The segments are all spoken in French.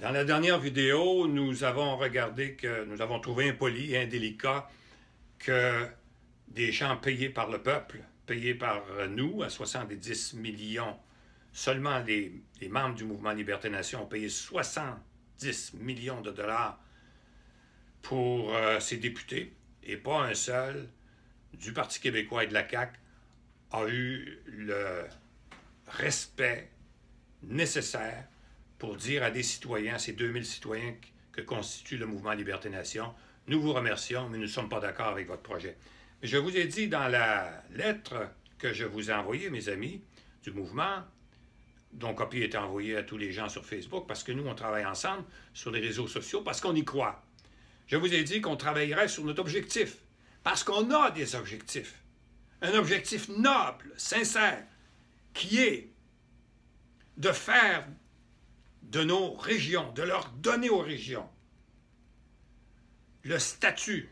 Dans la dernière vidéo, nous avons trouvé impoli et indélicat que des gens payés par le peuple, payés par nous à 70 millions, seulement les membres du mouvement Liberté Nation ont payé 70 millions de dollars pour ces députés, et pas un seul du Parti québécois et de la CAQ a eu le respect nécessaire pour dire à des citoyens, ces 2000 citoyens que constitue le mouvement Liberté Nation, nous vous remercions, mais nous ne sommes pas d'accord avec votre projet. Mais je vous ai dit dans la lettre que je vous ai envoyée, mes amis du mouvement, dont copie est envoyée à tous les gens sur Facebook, parce que nous, on travaille ensemble sur les réseaux sociaux, parce qu'on y croit. Je vous ai dit qu'on travaillerait sur notre objectif, parce qu'on a des objectifs. Un objectif noble, sincère, qui est de faire de nos régions, de leur donner aux régions le statut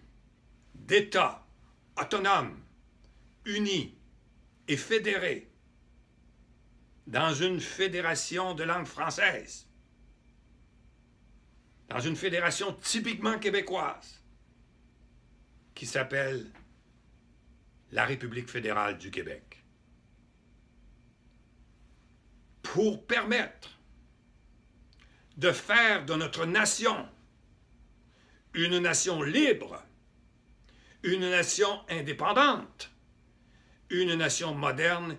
d'État autonome, uni et fédéré dans une fédération de langue française, dans une fédération typiquement québécoise qui s'appelle la République fédérale du Québec, pour permettre de faire de notre nation une nation libre, une nation indépendante, une nation moderne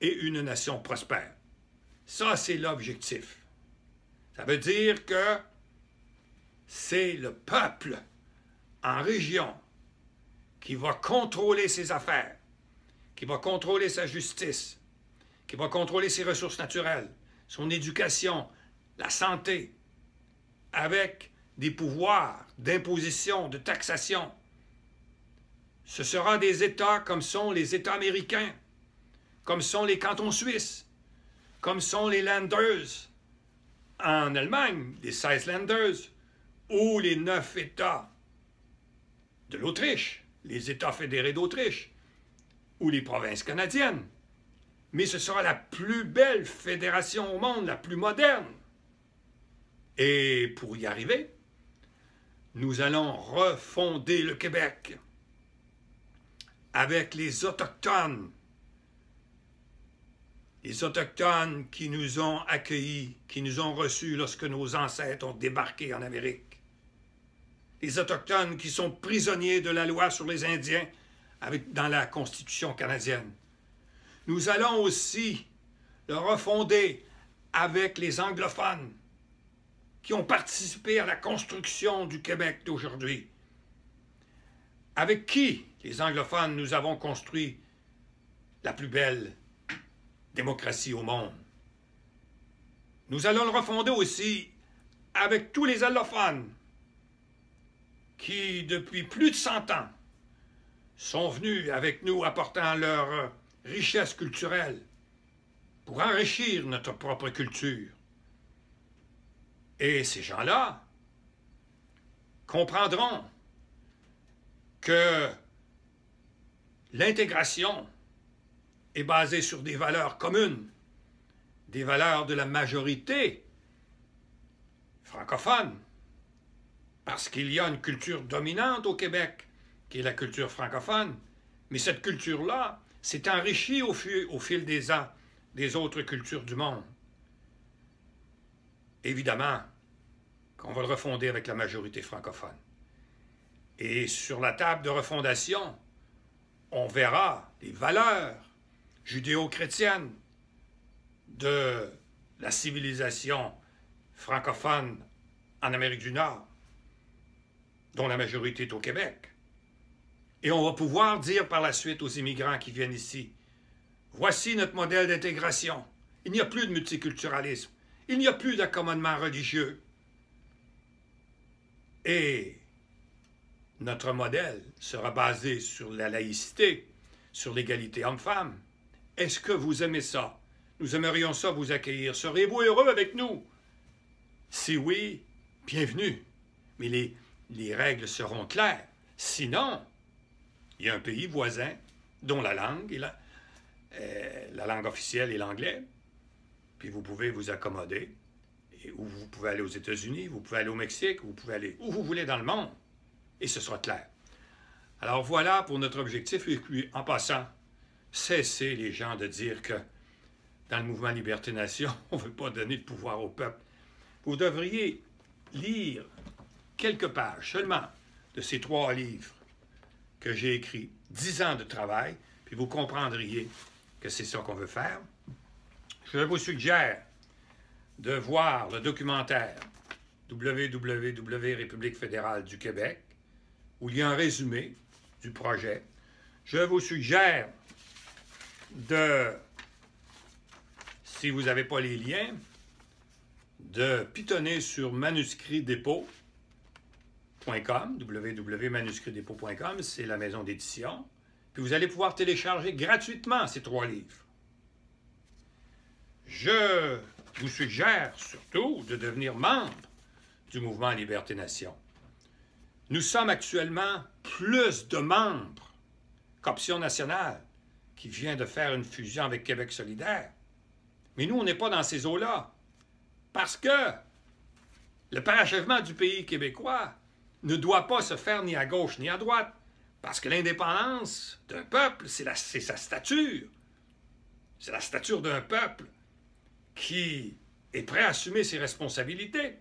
et une nation prospère. Ça, c'est l'objectif. Ça veut dire que c'est le peuple en région qui va contrôler ses affaires, qui va contrôler sa justice, qui va contrôler ses ressources naturelles, son éducation, la santé, avec des pouvoirs d'imposition, de taxation. Ce sera des États comme sont les États américains, comme sont les cantons suisses, comme sont les Länders en Allemagne, les 16 Länders, ou les 9 États de l'Autriche, les États fédérés d'Autriche, ou les provinces canadiennes. Mais ce sera la plus belle fédération au monde, la plus moderne. Et pour y arriver, nous allons refonder le Québec avec les Autochtones qui nous ont accueillis, qui nous ont reçus lorsque nos ancêtres ont débarqué en Amérique. Les Autochtones qui sont prisonniers de la loi sur les Indiens dans la Constitution canadienne. Nous allons aussi le refonder avec les anglophones qui ont participé à la construction du Québec d'aujourd'hui. Avec qui, les anglophones, nous avons construit la plus belle démocratie au monde. Nous allons le refonder aussi avec tous les allophones qui, depuis plus de 100 ans, sont venus avec nous apportant leur richesse culturelle pour enrichir notre propre culture. Et ces gens-là comprendront que l'intégration est basée sur des valeurs communes, des valeurs de la majorité francophone, parce qu'il y a une culture dominante au Québec, qui est la culture francophone, mais cette culture-là s'est enrichie au fil des ans des autres cultures du monde. Évidemment qu'on va le refonder avec la majorité francophone. Et sur la table de refondation, on verra les valeurs judéo-chrétiennes de la civilisation francophone en Amérique du Nord, dont la majorité est au Québec. Et on va pouvoir dire par la suite aux immigrants qui viennent ici, voici notre modèle d'intégration. Il n'y a plus de multiculturalisme. Il n'y a plus d'accommodement religieux. Et notre modèle sera basé sur la laïcité, sur l'égalité homme-femme. Est-ce que vous aimez ça? Nous aimerions ça vous accueillir. Serez-vous heureux avec nous? Si oui, bienvenue. Mais les règles seront claires. Sinon, il y a un pays voisin dont la langue la langue officielle est l'anglais, puis vous pouvez vous accommoder Et où vous pouvez aller aux États-Unis, vous pouvez aller au Mexique, vous pouvez aller où vous voulez dans le monde, et ce sera clair. Alors voilà pour notre objectif, et puis en passant, cessez les gens de dire que dans le mouvement Liberté-Nation, on ne veut pas donner de pouvoir au peuple. Vous devriez lire quelques pages seulement de ces 3 livres que j'ai écrits, 10 ans de travail, puis vous comprendriez que c'est ça qu'on veut faire. Je vous suggère de voir le documentaire www. République fédérale du Québec, où il y a un résumé du projet. Je vous suggère de, si vous n'avez pas les liens, de pitonner sur manuscritdépôt.com, www.manuscritdépôt.com, c'est la maison d'édition. Puis vous allez pouvoir télécharger gratuitement ces 3 livres. Je vous suggère surtout de devenir membre du mouvement Liberté-Nation. Nous sommes actuellement plus de membres qu'Option nationale, qui vient de faire une fusion avec Québec solidaire. Mais nous, on n'est pas dans ces eaux-là. Parce que le parachèvement du pays québécois ne doit pas se faire ni à gauche ni à droite. Parce que l'indépendance d'un peuple, c'est sa stature. C'est la stature d'un peuple qui est prêt à assumer ses responsabilités.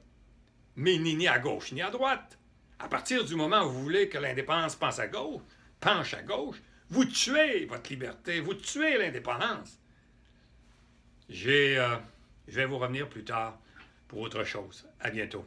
Mais ni à gauche ni à droite. À partir du moment où vous voulez que l'indépendance penche à gauche, vous tuez votre liberté, vous tuez l'indépendance. Je vais vous revenir plus tard pour autre chose. À bientôt.